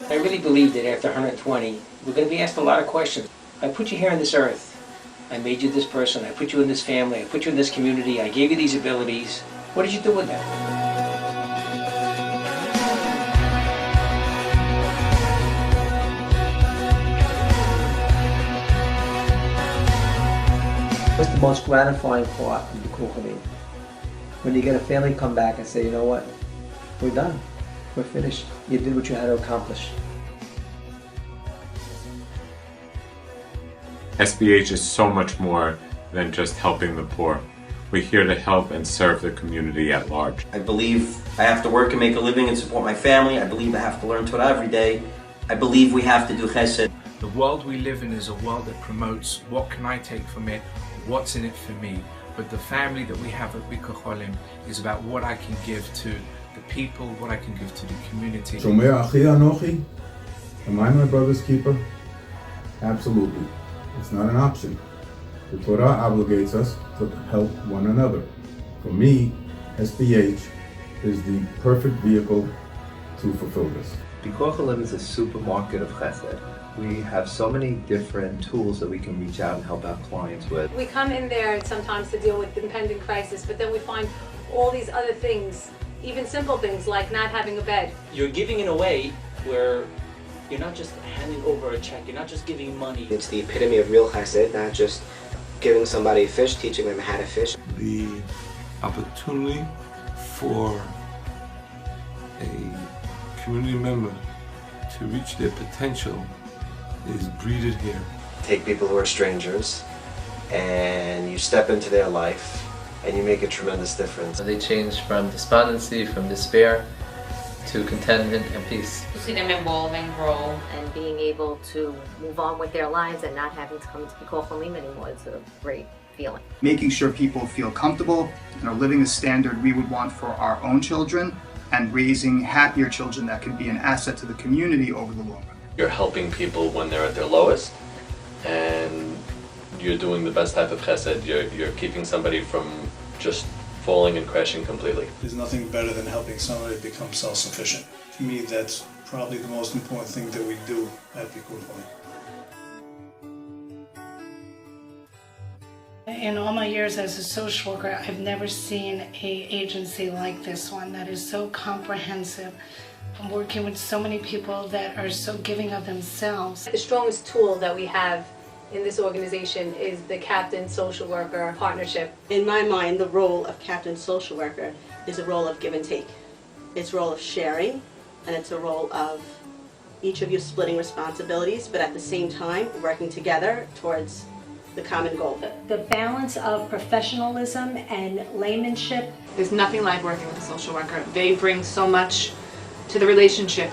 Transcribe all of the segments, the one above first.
I really believe that after 120, we're going to be asked a lot of questions. I put you here on this earth. I made you this person. I put you in this family. I put you in this community. I gave you these abilities. What did you do with them? What's the most gratifying part of the Bikuch Halim? When you get a family come back and say, you know what, we're done, we're finished. You did what you had to accomplish. SBH is so much more than just helping the poor. We're here to help and serve the community at large. I believe I have to work and make a living and support my family. I believe I have to learn Torah every day. I believe we have to do chesed. The world we live in is a world that promotes what can I take from it, what's in it for me. But the family that we have at Bikuch Halim is about what I can give to the people, what I can give to the community. Shomer Achi Anochi? Am I my brother's keeper? Absolutely. It's not an option. The Torah obligates us to help one another. For me, SBH is the perfect vehicle to fulfill this. Bikuch Halim is a supermarket of chesed. We have so many different tools that we can reach out and help our clients with. We come in there sometimes to deal with the impending crisis, but then we find all these other things, even simple things like not having a bed. You're giving in a way where you're not just handing over a check, you're not just giving money. It's the epitome of real chesed, not just giving somebody a fish, teaching them how to fish. The opportunity for a community member to reach their potential is breeded here. Take people who are strangers and you step into their life and you make a tremendous difference. They change from despondency, from despair, to contentment and peace. To see them evolve and grow and being able to move on with their lives and not having to come to Bikuch Halim anymore is a great feeling. Making sure people feel comfortable and are living a standard we would want for our own children and raising happier children that can be an asset to the community over the long run. You're helping people when they're at their lowest, and you're doing the best type of chesed. You're keeping somebody from just falling and crashing completely. There's nothing better than helping somebody become self-sufficient. To me, that's probably the most important thing that we do at Bikuch Halim. In all my years as a social worker, I've never seen an agency like this one that is so comprehensive. I'm working with so many people that are so giving of themselves. The strongest tool that we have in this organization is the Captain Social Worker Partnership. In my mind, the role of Captain Social Worker is a role of give and take. It's a role of sharing, and it's a role of each of you splitting responsibilities, but at the same time working together towards the common goal. The balance of professionalism and laymanship. There's nothing like working with a social worker. They bring so much to the relationship.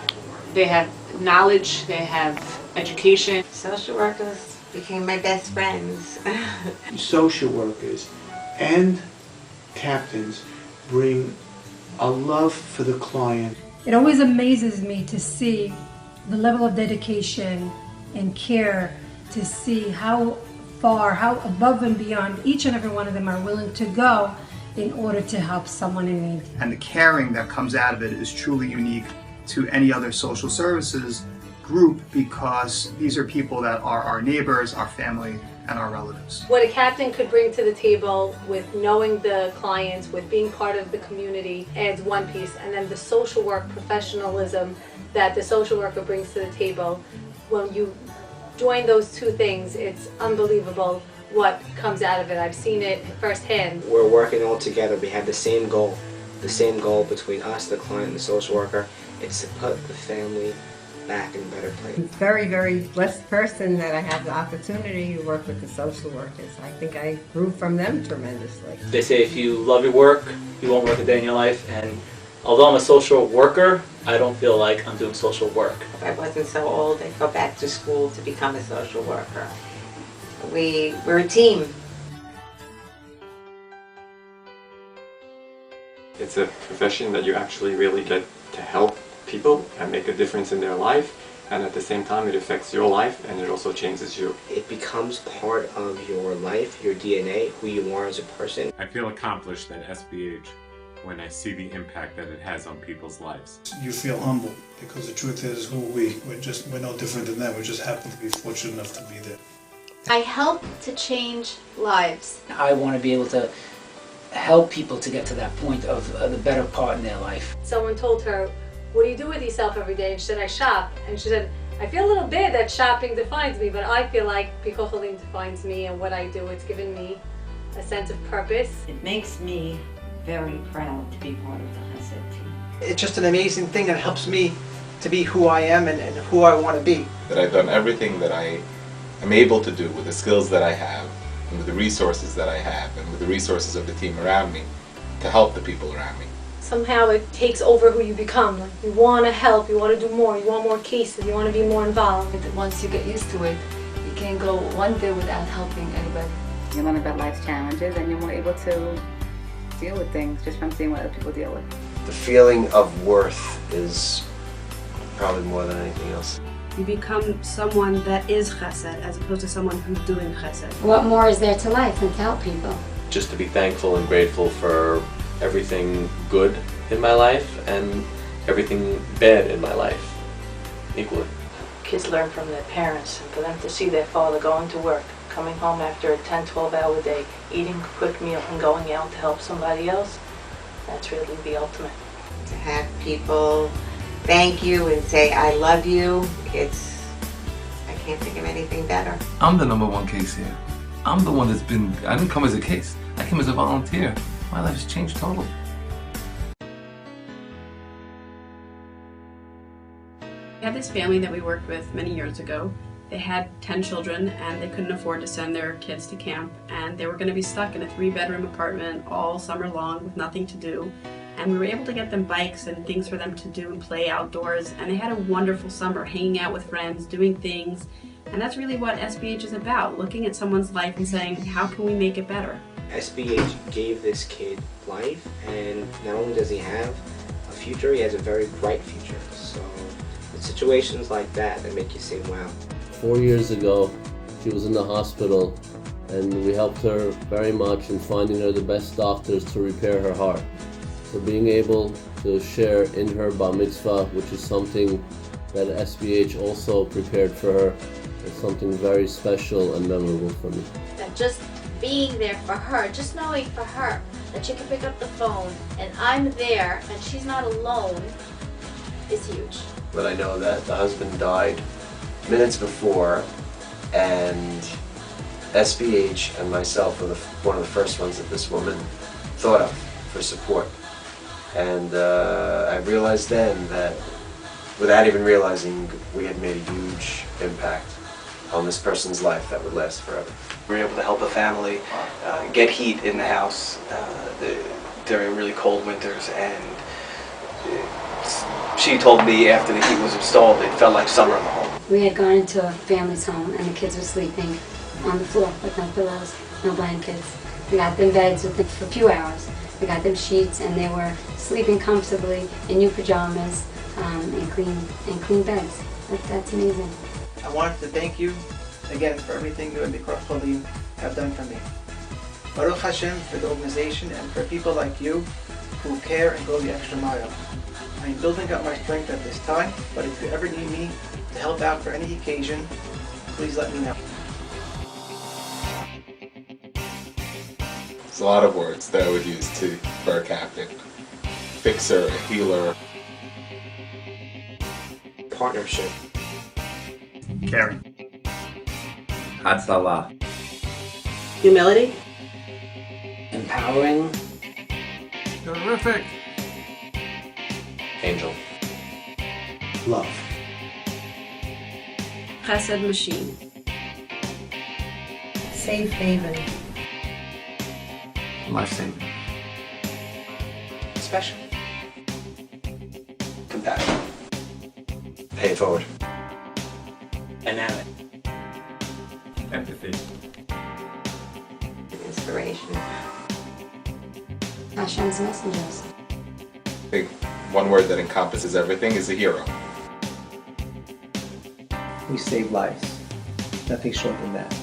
They have knowledge, they have education. Social workers became my best friends. Social workers and captains bring a love for the client. It always amazes me to see the level of dedication and care, to see how far, how above and beyond each and every one of them are willing to go in order to help someone in need. And the caring that comes out of it is truly unique to any other social services group, because these are people that are our neighbors, our family, and our relatives. What a captain could bring to the table with knowing the clients, with being part of the community, adds one piece, and then the social work professionalism that the social worker brings to the table. When you join those two things, it's unbelievable what comes out of it. I've seen it firsthand. We're working all together. We have the same goal between us, the client, and the social worker. It's to put the family back in a better place. I'm a very, very blessed person that I have the opportunity to work with the social workers. I think I grew from them tremendously. They say if you love your work, you won't work a day in your life, and although I'm a social worker, I don't feel like I'm doing social work. If I wasn't so old, I'd go back to school to become a social worker. We're a team. It's a profession that you actually really get to help people and make a difference in their life, and at the same time it affects your life and it also changes you. It becomes part of your life, your DNA, who you are as a person. I feel accomplished at SBH when I see the impact that it has on people's lives. You feel humble because the truth is we're no different than them. We just happen to be fortunate enough to be there. I help to change lives. I want to be able to help people to get to that point of the better part in their life. Someone told her, what do you do with yourself every day? And she said, I shop. And she said, I feel a little bit that shopping defines me, but I feel like Bikoch Olim defines me and what I do. It's given me a sense of purpose. It makes me very proud to be part of the Chesed team. It's just an amazing thing that helps me to be who I am and who I want to be. That I've done everything that I am able to do with the skills that I have, and with the resources that I have, and with the resources of the team around me, to help the people around me. Somehow it takes over who you become. Like you want to help, you want to do more, you want more cases, you want to be more involved. Once you get used to it, you can't go one day without helping anybody. You learn about life's challenges and you're more able to deal with things just from seeing what other people deal with. The feeling of worth is probably more than anything else. You become someone that is chesed as opposed to someone who's doing chesed. What more is there to life than to help people? Just to be thankful and grateful for everything good in my life and everything bad in my life, equally. Kids learn from their parents, and for them to see their father going to work, coming home after a 10-12 hour day, eating a quick meal and going out to help somebody else, that's really the ultimate. To have people thank you and say I love you, I can't think of anything better. I'm the #1 case here. I'm the one that's I didn't come as a case. I came as a volunteer. My life has changed totally. We had this family that we worked with many years ago. They had 10 children and they couldn't afford to send their kids to camp, and they were going to be stuck in a 3-bedroom apartment all summer long with nothing to do. And we were able to get them bikes and things for them to do and play outdoors, and they had a wonderful summer hanging out with friends, doing things. And that's really what SBH is about, looking at someone's life and saying, how can we make it better? SBH gave this kid life, and not only does he have a future, he has a very bright future. So it's situations like that that make you say, wow. 4 years ago, she was in the hospital, and we helped her very much in finding her the best doctors to repair her heart. So being able to share in her bar mitzvah, which is something that SBH also prepared for her, is something very special and memorable for me. That just being there for her, just knowing for her that she can pick up the phone and I'm there and she's not alone is huge. But I know that the husband died minutes before, and SBH and myself were one of the first ones that this woman thought of for support. And I realized then that, without even realizing, we had made a huge impact on this person's life that would last forever. We were able to help a family get heat in the house during really cold winters, and she told me after the heat was installed, it felt like summer in the home. We had gone into a family's home and the kids were sleeping on the floor with no pillows, no blankets. We got them beds with them for a few hours. We got them sheets and they were sleeping comfortably in new pajamas and clean beds. That's amazing. I wanted to thank you again for everything you and Bikoch Olim have done for me. Baruch Hashem for the organization and for people like you who care and go the extra mile. I am building up my strength at this time, but if you ever need me to help out for any occasion, please let me know. There's a lot of words that I would use for a captain. Fixer, a healer. Partnership. Caring. Hatzalah. Humility. Empowering. Terrific. Angel. Love. Chesed machine. Safe haven. Life-saving. Special. Compassion. Pay it forward. Dynamic. Empathy. Inspiration. Hashem's messengers. I think one word that encompasses everything is a hero. We save lives. Nothing short than that.